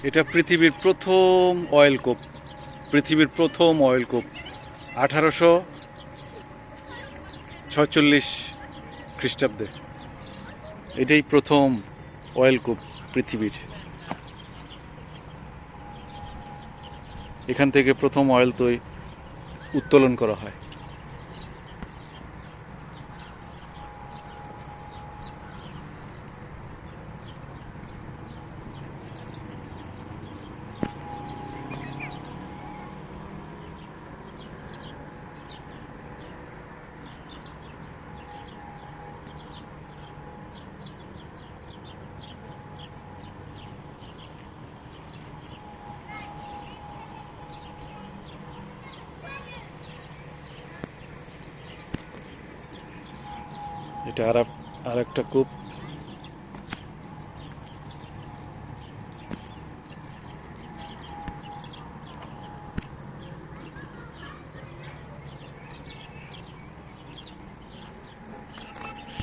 এটা পৃথিবীর প্রথম অয়েল কূপ। পৃথিবীর প্রথম অয়েল কূপ 1846 খ্রিস্টাব্দে। এটাই প্রথম অয়েল কূপ পৃথিবীর। এখান থেকে প্রথম অয়েল উত্তোলন করা হয়। এটা আর একটা কূপ।